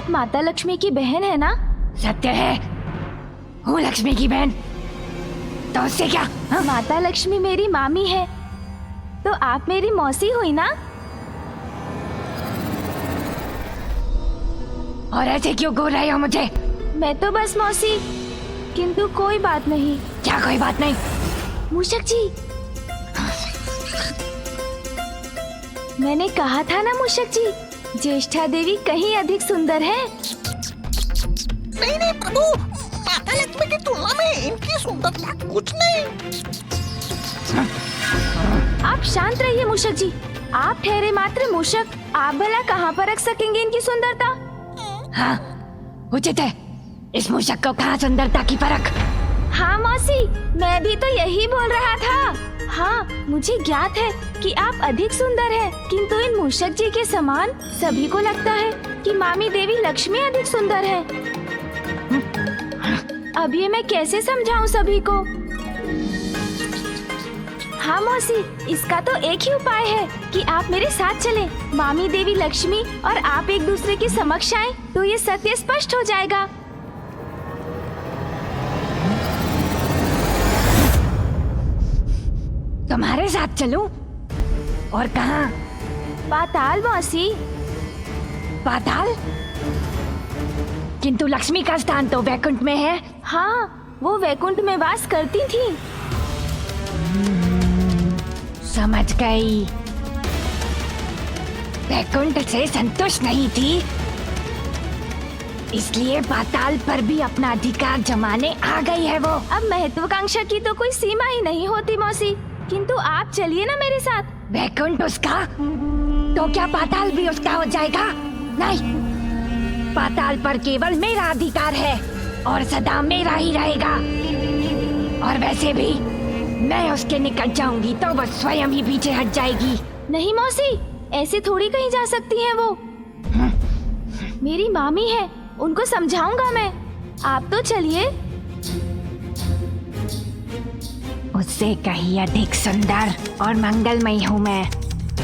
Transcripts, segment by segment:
आप माता लक्ष्मी की बहन है ना? सत्य है, हूँ लक्ष्मी की बहन। तो उससे क्या? माता लक्ष्मी मेरी मामी है, तो आप मेरी मौसी हुई ना? और ऐसे क्यों घूर रहे हो मुझे? मैं तो बस मौसी, किंतु कोई बात नहीं। क्या कोई बात नहीं? मूषक जी, मैंने कहा था ना मूषक जी, ज्येष्ठा देवी कहीं अधिक सुंदर है। नहीं नहीं प्रभु, माता लक्ष्मी की तुलना में इनकी सुंदरता कुछ नहीं। आप शांत रहिए मूषक जी, आप ठहरे मात्र मूषक, आप भला कहाँ पर रख सकेंगे इनकी सुंदरता? हाँ, उचित है। इस मूषक को कहाँ सुंदरता की परख? हाँ मौसी, मैं भी तो यही बोल रहा था। हाँ, मुझे ज्ञात है कि आप अधिक सुंदर हैं, किंतु इन मूषक जी के समान सभी को लगता है कि मामी देवी लक्ष्मी अधिक सुंदर है। अब ये मैं कैसे समझाऊं सभी को? हाँ मौसी, इसका तो एक ही उपाय है कि आप मेरे साथ चलें। मामी देवी लक्ष्मी और आप एक दूसरे के समक्ष आएं, तो ये सत्य स्पष्ट हो जाएगा। तुम्हारे साथ चलूं? और कहाँ? पाताल मौसी। पाताल? किंतु लक्ष्मी का स्थान तो वैकुंठ में है। हाँ, वो वैकुंठ में वास करती थी। समझ गई, वैकुंठ से संतुष्ट नहीं थी, इसलिए पाताल पर भी अपना अधिकार जमाने आ गई है वो। अब महत्वाकांक्षा की तो कोई सीमा ही नहीं होती मौसी, किंतु आप चलिए ना मेरे साथ। वैकुंठ उसका, तो क्या पाताल भी उसका हो जाएगा? नहीं, पाताल पर केवल मेरा अधिकार है और सदा मेरा ही रहेगा। और वैसे भी मैं उसके निकट जाऊंगी तो वो स्वयं ही पीछे हट जाएगी। नहीं मौसी, ऐसे थोड़ी कहीं जा सकती हैं वो। मेरी मामी है, उनको समझाऊंगा मैं। आप तो चलिए। उससे कहीं अधिक सुंदर और मंगलमयी हूँ मैं,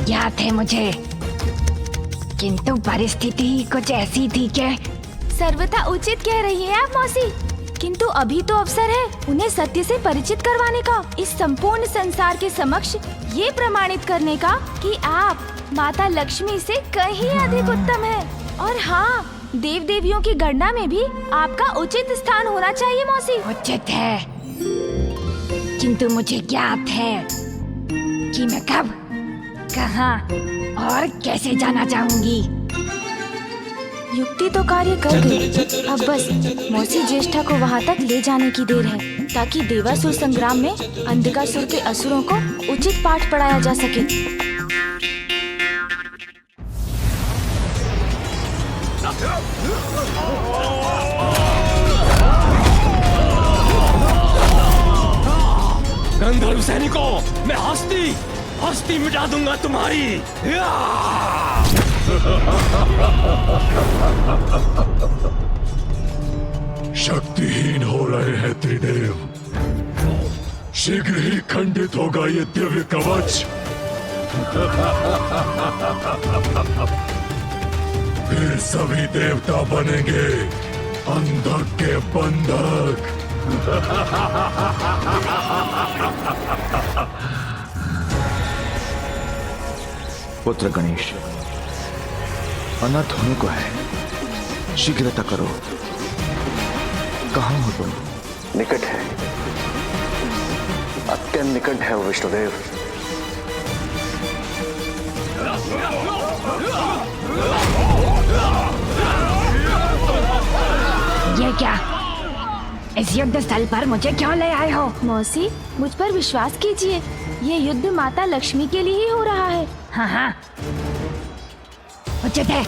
ज्ञात है मुझे, किंतु परिस्थिति कुछ ऐसी थी कि। सर्वथा उचित कह रही हैं आप मौसी, किंतु अभी तो अवसर है उन्हें सत्य से परिचित करवाने का, इस संपूर्ण संसार के समक्ष ये प्रमाणित करने का कि आप माता लक्ष्मी से कहीं अधिक उत्तम है। और हाँ, देव देवियों की गणना में भी आपका उचित स्थान होना चाहिए मौसी। उचित है, किंतु मुझे ज्ञात है कि मैं कब, कहाँ और कैसे जाना चाहूंगी। युक्ति तो कार्य कर गई, अब बस मौसी ज्येष्ठा को वहाँ तक ले जाने की देर है, ताकि देवासुर संग्राम में अंधकासुर के असुरों को उचित पाठ पढ़ाया जा सके। गंधर्व सैनिकों, मैं हस्ती मिटा दूंगा तुम्हारी। शक्तिहीन हो रहे हैं त्रिदेव, शीघ्र ही खंडित होगा ये दिव्य कवच। फिर सभी देवता बनेंगे अंधक के बंधक। पुत्र गणेश, अनर्थ होने को है, शीघ्रता करो। कहाँ हो तुम? निकट है, अत्यंत निकट है विष्णुदेव। ये क्या? इस युद्ध स्थल पर मुझे क्यों ले आए हो? मौसी, मुझ पर विश्वास कीजिए, ये युद्ध माता लक्ष्मी के लिए ही हो रहा है। हाँ हाँ, उचित है,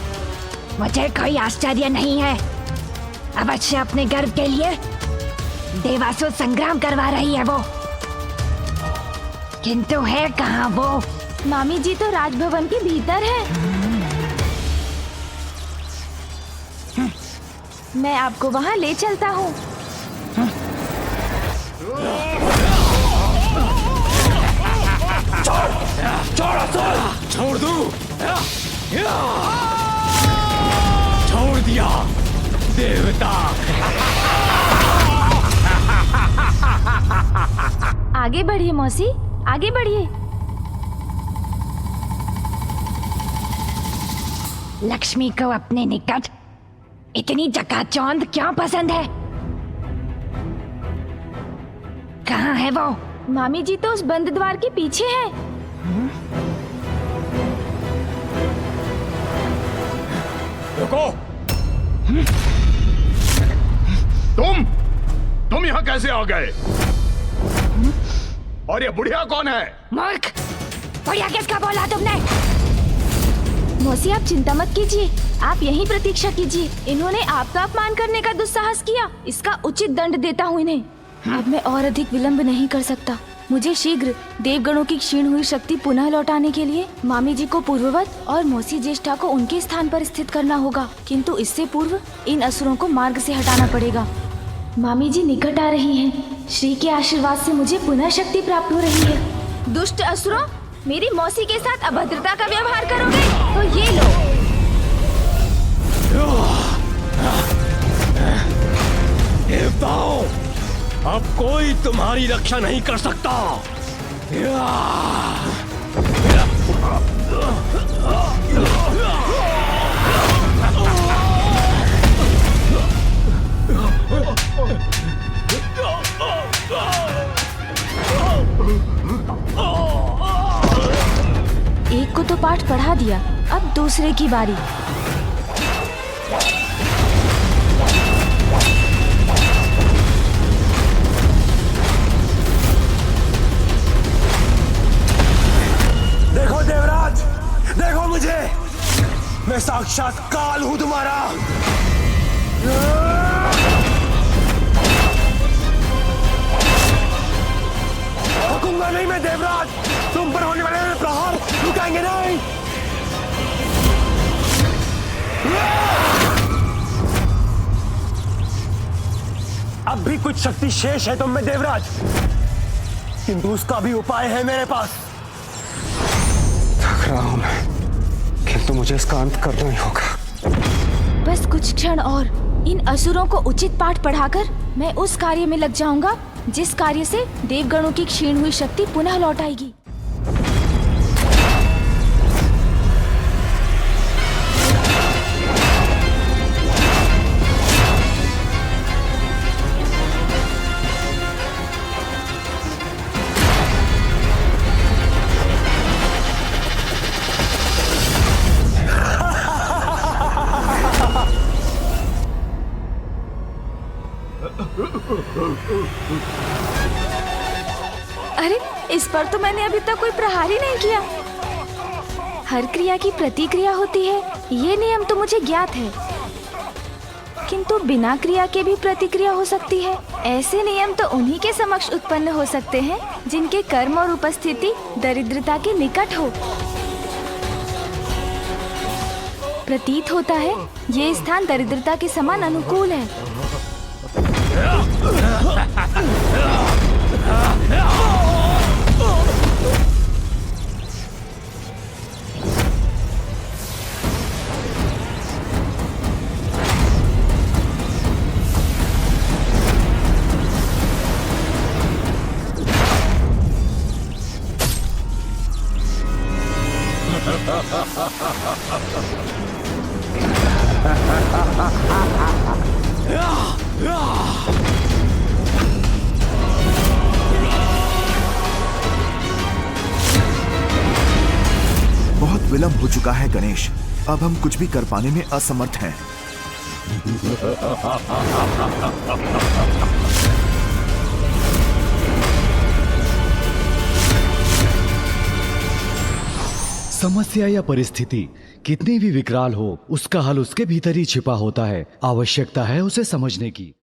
मुझे कोई आश्चर्य नहीं है। अवश्य अपने गर्व के लिए देवासुर संग्राम करवा रही है वो, किंतु है कहाँ वो? मामी जी तो राजभवन के भीतर है। मैं आपको वहाँ ले चलता हूँ। छोड़ दूं? छोड़ घटिया देवता। आगे बढ़िए मौसी, आगे बढ़िए। लक्ष्मी को अपने निकट इतनी चकाचौंध क्यों पसंद है? कहाँ है वो? मामी जी तो उस बंद द्वार के पीछे है। रुको। तुम यहाँ कैसे आ गए? और ये बुढ़िया कौन है? मूर्ख! बुढ़िया किसका बोला तुमने? मौसी आप चिंता मत कीजिए, आप यहीं प्रतीक्षा कीजिए। इन्होंने आपका अपमान करने का दुस्साहस किया, इसका उचित दंड देता हूँ इन्हें। अब मैं और अधिक विलंब नहीं कर सकता। मुझे शीघ्र देवगणों की क्षीण हुई शक्ति पुनः लौटाने के लिए मामी जी को पूर्ववत और मौसी ज्येष्ठा को उनके स्थान पर स्थित करना होगा, किंतु इससे पूर्व इन असुरों को मार्ग से हटाना पड़ेगा। मामी जी निकट आ रही हैं। श्री के आशीर्वाद से मुझे पुनः शक्ति प्राप्त हो रही है। दुष्ट असुरों, मेरी मौसी के साथ अभद्रता का व्यवहार करोगे तो ये लो। देवताओं, अब कोई तुम्हारी रक्षा नहीं कर सकता। एक को तो पाठ पढ़ा दिया, अब दूसरे की बारी। देखो देवराज, देखो मुझे, मैं साक्षात काल हूं तुम्हारा। रुकूंगा नहीं मैं देवराज, तुम पर होने वाले प्रहार रुकेंगे नहीं। अब भी कुछ शक्ति शेष है तुम में देवराज, किंतु उसका भी उपाय है मेरे पास। थक रहा हूं मैं, किंतु मुझे इसका अंत करना ही होगा। बस कुछ क्षण और, इन असुरों को उचित पाठ पढ़ाकर मैं उस कार्य में लग जाऊंगा जिस कार्य से देवगणों की क्षीण हुई शक्ति पुनः लौट आएगी। अरे, इस पर तो मैंने अभी तक कोई प्रहार ही नहीं किया। हर क्रिया की प्रतिक्रिया होती है, ये नियम तो मुझे ज्ञात है, किंतु बिना क्रिया के भी प्रतिक्रिया हो सकती है। ऐसे नियम तो उन्हीं के समक्ष उत्पन्न हो सकते हैं जिनके कर्म और उपस्थिति दरिद्रता के निकट हो। प्रतीत होता है ये स्थान दरिद्रता के समान अनुकूल है। बहुत विलंब हो चुका है गणेश, अब हम कुछ भी कर पाने में असमर्थ हैं। समस्या या परिस्थिति कितनी भी विकराल हो, उसका हल उसके भीतर ही छिपा होता है। आवश्यकता है उसे समझने की।